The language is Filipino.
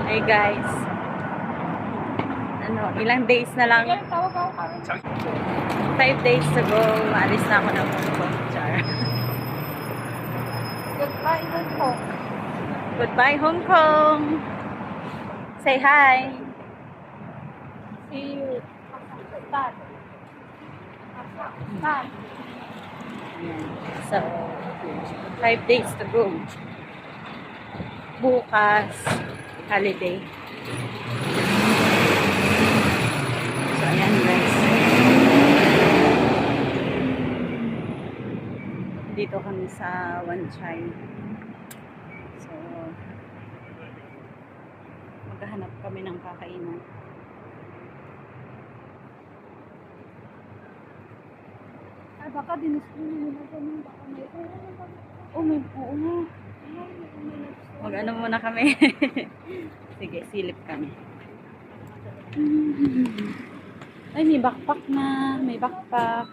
Hey guys. Ilang days na lang. 5 days to go. Maalis na ako ng Hong Kong. Char. Goodbye, Hong Kong. Goodbye, Hong Kong. Say hi. See you. Pakistan. Pakistan. So, 5 days to go. Bukas, holiday. So, ayan guys. Dito kami sa Wan Chai. So, maghahanap kami ng kakainan. Ay, baka diniscreen nila kami. Baka may... Oh, may... Oo nga. Mag-ano muna kami. Sige, silip kami. Ay, may backpack na. May backpack.